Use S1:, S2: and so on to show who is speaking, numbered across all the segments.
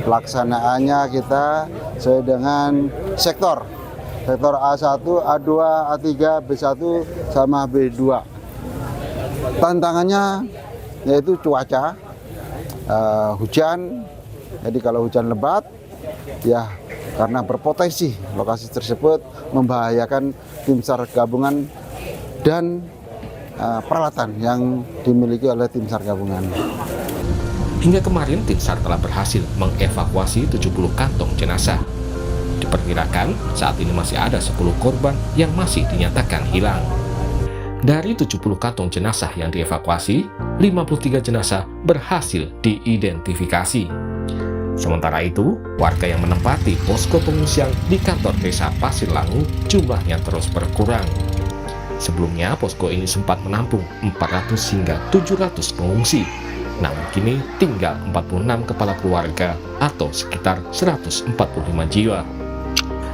S1: Pelaksanaannya kita sesuai dengan sektor. Sektor A1, A2, A3, B1 sama B2. Tantangannya yaitu cuaca, hujan. Jadi kalau hujan lebat, ya karena berpotensi lokasi tersebut membahayakan tim SAR gabungan dan peralatan yang dimiliki oleh tim SAR gabungan.
S2: Hingga kemarin, tim SAR telah berhasil mengevakuasi 70 kantong jenazah. Diperkirakan saat ini masih ada 10 korban yang masih dinyatakan hilang. Dari 70 kantong jenazah yang dievakuasi, 53 jenazah berhasil diidentifikasi. Sementara itu, warga yang menempati posko pengungsian di kantor desa Pasir Langu jumlahnya terus berkurang. Sebelumnya, posko ini sempat menampung 400 hingga 700 pengungsi. Namun kini tinggal 46 kepala keluarga atau sekitar 145 jiwa.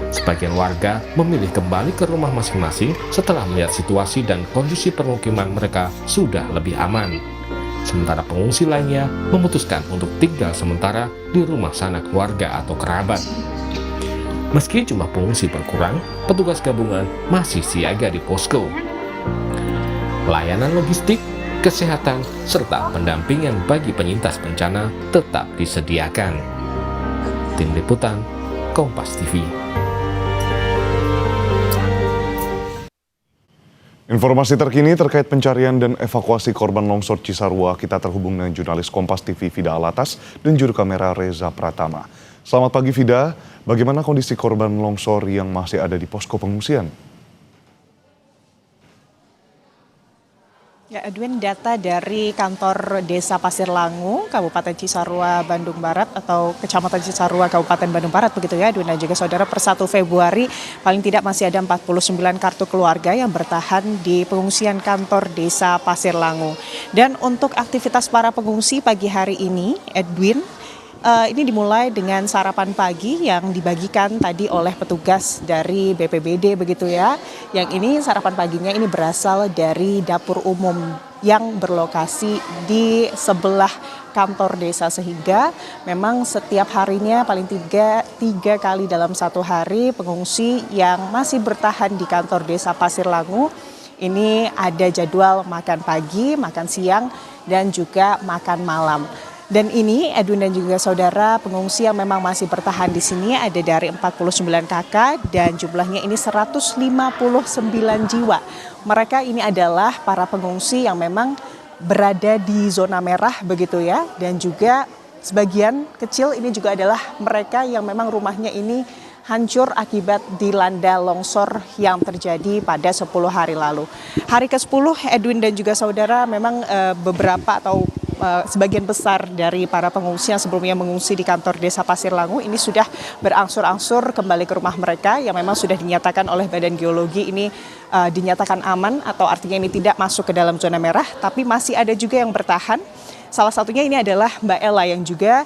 S2: Sebagian warga memilih kembali ke rumah masing-masing setelah melihat situasi dan kondisi permukiman mereka sudah lebih aman. Sementara pengungsi lainnya memutuskan untuk tinggal sementara di rumah sanak keluarga atau kerabat. Meski jumlah pengungsi berkurang, petugas gabungan masih siaga di posko. Layanan logistik, kesehatan, serta pendampingan bagi penyintas bencana tetap disediakan. Tim Liputan, Kompas TV.
S3: Informasi terkini terkait pencarian dan evakuasi korban longsor Cisarua, kita terhubung dengan jurnalis Kompas TV Vida Alatas dan juru kamera Reza Pratama. Selamat pagi Vida, bagaimana kondisi korban longsor yang masih ada di posko pengungsian?
S4: Ya, Edwin, data dari kantor Desa Pasir Langu, Kabupaten Cisarua, Bandung Barat atau Kecamatan Cisarua, Kabupaten Bandung Barat begitu ya, Edwin dan juga saudara, per 1 Februari paling tidak masih ada 49 kartu keluarga yang bertahan di pengungsian kantor Desa Pasir Langu. Dan untuk aktivitas para pengungsi pagi hari ini, Edwin, ini dimulai dengan sarapan pagi yang dibagikan tadi oleh petugas dari BPBD begitu ya. Yang ini sarapan paginya ini berasal dari dapur umum yang berlokasi di sebelah kantor desa, sehingga memang setiap harinya paling tiga kali dalam satu hari pengungsi yang masih bertahan di kantor Desa Pasir Langu ini ada jadwal makan pagi, makan siang, dan juga makan malam. Dan ini Edwin dan juga saudara, pengungsi yang memang masih bertahan di sini ada dari 49 kakak dan jumlahnya ini 159 jiwa. Mereka ini adalah para pengungsi yang memang berada di zona merah begitu ya, dan juga sebagian kecil ini juga adalah mereka yang memang rumahnya ini hancur akibat dilanda longsor yang terjadi pada 10 hari lalu. Hari ke-10 Edwin dan juga saudara, memang beberapa atau sebagian besar dari para pengungsi yang sebelumnya mengungsi di kantor Desa Pasir Langu ini sudah berangsur-angsur kembali ke rumah mereka yang memang sudah dinyatakan oleh Badan Geologi ini dinyatakan aman, atau artinya ini tidak masuk ke dalam zona merah, tapi masih ada juga yang bertahan. Salah satunya ini adalah Mbak Ella yang juga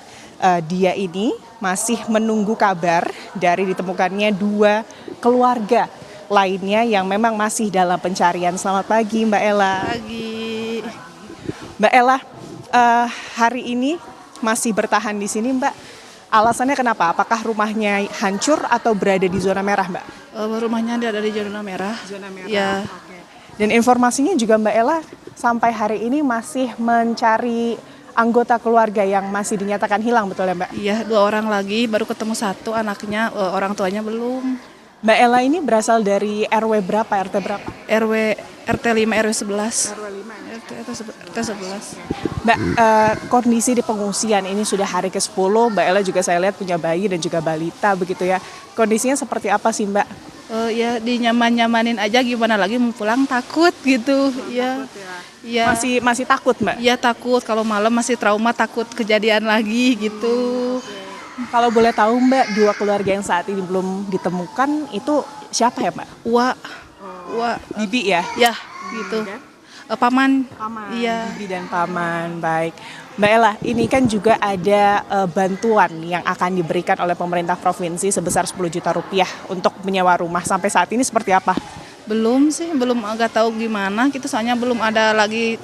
S4: dia ini masih menunggu kabar dari ditemukannya 2 keluarga lainnya yang memang masih dalam pencarian. Selamat pagi Mbak Ella.
S5: Pagi.
S4: Mbak Ella, hari ini masih bertahan di sini Mbak. Alasannya kenapa? Apakah rumahnya hancur atau berada di zona merah Mbak?
S5: Rumahnya ada di zona merah.
S4: Zona merah.
S5: Ya.
S4: Oke. Dan informasinya juga Mbak Ella sampai hari ini masih mencari anggota keluarga yang masih dinyatakan hilang, betul ya Mbak?
S5: Iya, 2 orang lagi, baru ketemu 1 anaknya, orang tuanya belum.
S4: Mbak Ella ini berasal dari RW berapa, RT berapa?
S5: RT 5 RW 11.
S4: RW 5 ya?
S5: RT 11.
S4: Mbak, kondisi di pengungsian ini sudah hari ke-10, Mbak Ella juga saya lihat punya bayi dan juga balita begitu ya. Kondisinya seperti apa sih Mbak?
S5: Ya dinyaman-nyamanin aja, gimana lagi mau pulang takut gitu. Iya. Ya.
S4: Masih takut Mbak?
S5: Iya takut, kalau malam masih trauma, takut kejadian lagi gitu.
S4: Kalau boleh tahu Mbak, 2 keluarga yang saat ini belum ditemukan itu siapa ya Mbak?
S5: Wah,
S4: Bibi ya?
S5: ya gitu. Paman. Iya.
S4: Bibi dan paman, baik. Mbak Ella, ini kan juga ada bantuan yang akan diberikan oleh pemerintah provinsi sebesar 10 juta rupiah untuk menyewa rumah. Sampai saat ini seperti apa?
S5: Belum sih, belum agak tahu gimana gitu, soalnya belum ada lagi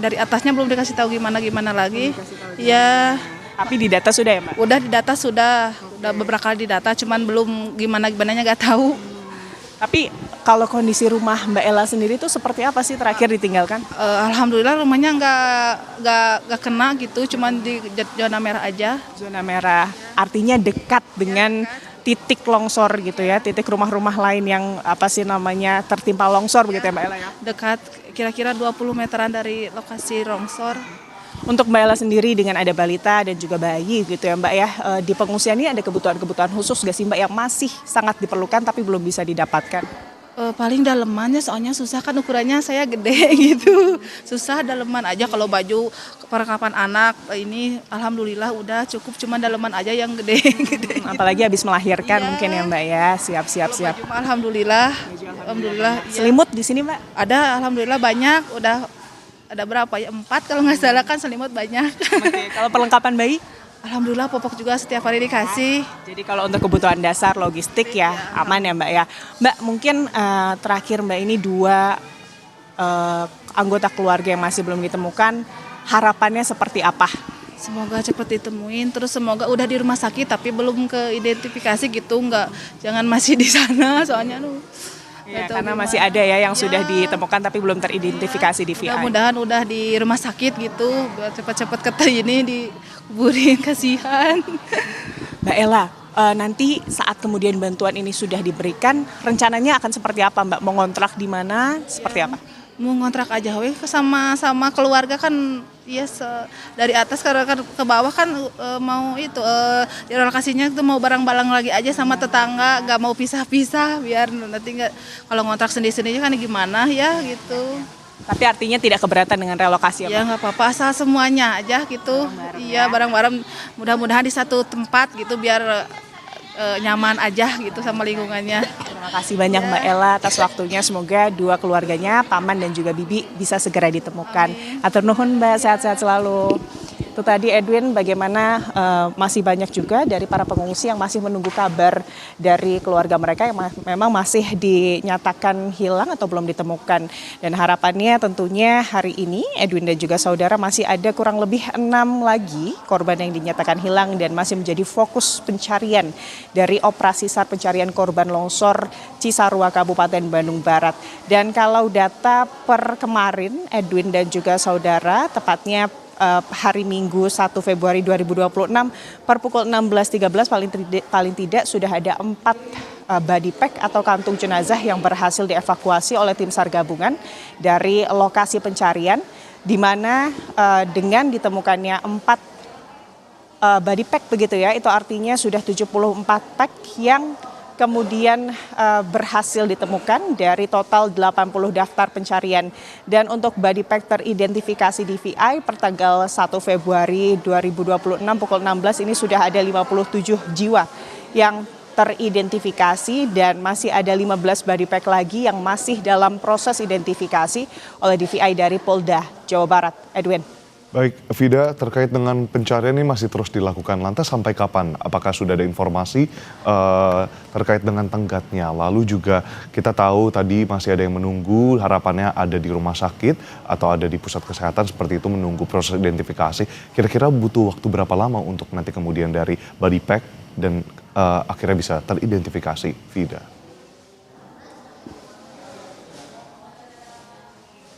S5: dari atasnya, belum dikasih tahu gimana lagi. Ya.
S4: Tapi di data sudah ya Mbak?
S5: Udah didata sudah beberapa kali didata, cuman belum gimana-gimananya nggak tahu.
S4: Tapi kalau kondisi rumah Mbak Ella sendiri itu seperti apa sih terakhir ditinggalkan?
S5: Alhamdulillah rumahnya nggak kena gitu, cuman di zona merah aja.
S4: Zona merah, artinya dekat dengan titik longsor gitu ya, titik rumah-rumah lain yang tertimpa longsor begitu ya Mbak Ella ya?
S5: Dekat kira-kira 20 meteran dari lokasi longsor.
S4: Untuk Mbak Ella sendiri dengan ada balita dan juga bayi gitu ya Mbak ya, di pengungsian ini ada kebutuhan-kebutuhan khusus gak sih Mbak yang masih sangat diperlukan tapi belum bisa didapatkan?
S5: Paling dalemannya soalnya susah kan ukurannya saya gede gitu. Susah daleman aja kalau baju perlengkapan anak ini alhamdulillah udah cukup cuman daleman aja yang gede.
S4: Apalagi habis melahirkan
S5: Iya.
S4: mungkin ya Mbak ya, siap.
S5: Baju mah alhamdulillah. Alhamdulillah. Iya.
S4: Selimut di sini Mbak?
S5: Ada alhamdulillah banyak, udah ada berapa ya? 4 kalau nggak salah kan selimut banyak.
S4: Oke, kalau perlengkapan bayi?
S5: Alhamdulillah popok juga setiap hari dikasih.
S4: Jadi kalau untuk kebutuhan dasar logistik ya aman ya Mbak ya. Mbak mungkin terakhir Mbak ini 2 anggota keluarga yang masih belum ditemukan, harapannya seperti apa?
S5: Semoga cepat ditemuin, terus semoga udah di rumah sakit tapi belum ke identifikasi gitu, jangan masih di sana soalnya
S4: Ya, karena masih ada ya yang sudah ditemukan tapi belum teridentifikasi di VI.
S5: Mudah-mudahan udah di rumah sakit gitu, biar cepat-cepat ini dikuburin, kasihan.
S4: Mbak Ella, nanti saat kemudian bantuan ini sudah diberikan, rencananya akan seperti apa Mbak? Mau ngontrak di mana? Seperti apa?
S5: Mau ngontrak aja weh sama keluarga kan ya dari atas ke bawah kan mau itu di lokasinya itu mau barang-barang lagi aja sama tetangga, nggak mau pisah-pisah biar nanti nggak kalau ngontrak sendiri-sendiri kan gimana ya gitu.
S4: Tapi artinya tidak keberatan dengan relokasi ya Mbak?
S5: Ya nggak apa-apa asal semuanya aja gitu. Iya barang-barang mudah-mudahan di satu tempat gitu biar nyaman aja gitu sama lingkungannya.
S4: Terima kasih banyak Mbak Ella atas waktunya. Semoga 2 keluarganya, Paman dan juga Bibi bisa segera ditemukan. Atur nuhun Mbak, sehat-sehat selalu. Itu tadi Edwin bagaimana masih banyak juga dari para pengungsi yang masih menunggu kabar dari keluarga mereka yang memang masih dinyatakan hilang atau belum ditemukan. Dan harapannya tentunya hari ini Edwin dan juga saudara masih ada kurang lebih 6 lagi korban yang dinyatakan hilang dan masih menjadi fokus pencarian dari operasi SAR pencarian korban longsor Cisarua Kabupaten Bandung Barat. Dan kalau data per kemarin Edwin dan juga saudara tepatnya hari Minggu 1 Februari 2026 per pukul 16.13 paling tidak sudah ada 4 body pack atau kantung jenazah yang berhasil dievakuasi oleh tim SAR gabungan dari lokasi pencarian, di mana dengan ditemukannya 4 body pack begitu ya, itu artinya sudah 74 pack yang kemudian berhasil ditemukan dari total 80 daftar pencarian. Dan untuk body pack teridentifikasi di VI per tanggal 1 Februari 2026 pukul 16 ini sudah ada 57 jiwa yang teridentifikasi dan masih ada 15 body pack lagi yang masih dalam proses identifikasi oleh DVI dari Polda Jawa Barat. Edwin.
S3: Baik, Vida, terkait dengan pencarian ini masih terus dilakukan. Lantas sampai kapan? Apakah sudah ada informasi terkait dengan tenggatnya? Lalu juga kita tahu tadi masih ada yang menunggu, harapannya ada di rumah sakit atau ada di pusat kesehatan seperti itu menunggu proses identifikasi. Kira-kira butuh waktu berapa lama untuk nanti kemudian dari body pack dan akhirnya bisa teridentifikasi, Vida?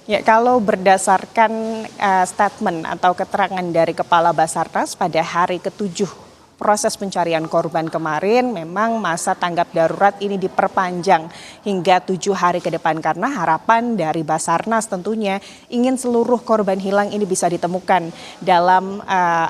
S4: Ya, kalau berdasarkan statement atau keterangan dari Kepala Basarnas pada hari ke-7 proses pencarian korban kemarin, memang masa tanggap darurat ini diperpanjang hingga 7 hari ke depan karena harapan dari Basarnas tentunya ingin seluruh korban hilang ini bisa ditemukan dalam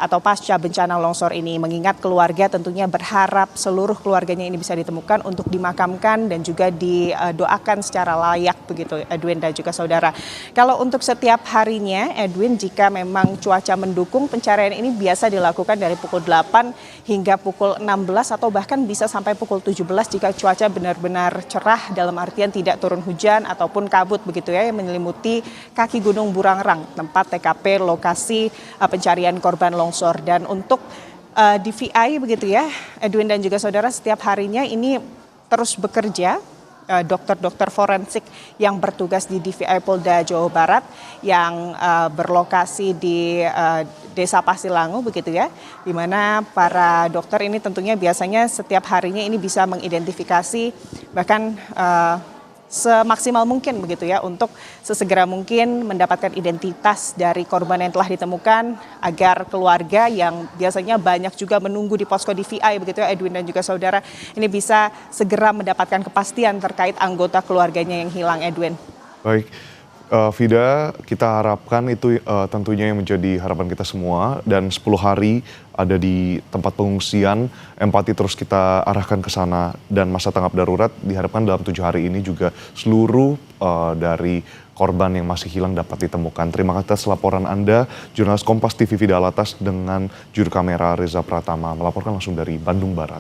S4: atau pasca bencana longsor ini. Mengingat keluarga tentunya berharap seluruh keluarganya ini bisa ditemukan untuk dimakamkan dan juga didoakan secara layak begitu Edwin dan juga saudara. Kalau untuk setiap harinya Edwin, jika memang cuaca mendukung, pencarian ini biasa dilakukan dari pukul 8 hingga pukul 16 atau bahkan bisa sampai pukul 17 jika cuaca benar-benar cerah dalam artian tidak turun hujan ataupun kabut begitu ya yang menyelimuti kaki Gunung Burangrang, tempat TKP lokasi pencarian korban longsor. Dan untuk DVI begitu ya Edwin dan juga saudara, setiap harinya ini terus bekerja dokter-dokter forensik yang bertugas di DVI Polda Jawa Barat yang berlokasi di Desa Pasilangu begitu ya, di mana para dokter ini tentunya biasanya setiap harinya ini bisa mengidentifikasi bahkan semaksimal mungkin begitu ya untuk sesegera mungkin mendapatkan identitas dari korban yang telah ditemukan agar keluarga yang biasanya banyak juga menunggu di posko DVI begitu ya Edwin dan juga saudara ini bisa segera mendapatkan kepastian terkait anggota keluarganya yang hilang, Edwin.
S3: Baik, Vida, kita harapkan itu tentunya yang menjadi harapan kita semua, dan 10 hari ada di tempat pengungsian, empati terus kita arahkan ke sana, dan masa tanggap darurat diharapkan dalam 7 hari ini juga seluruh dari korban yang masih hilang dapat ditemukan. Terima kasih atas laporan Anda, jurnalis Kompas TV Vida Alatas dengan juru kamera Reza Pratama melaporkan langsung dari Bandung Barat.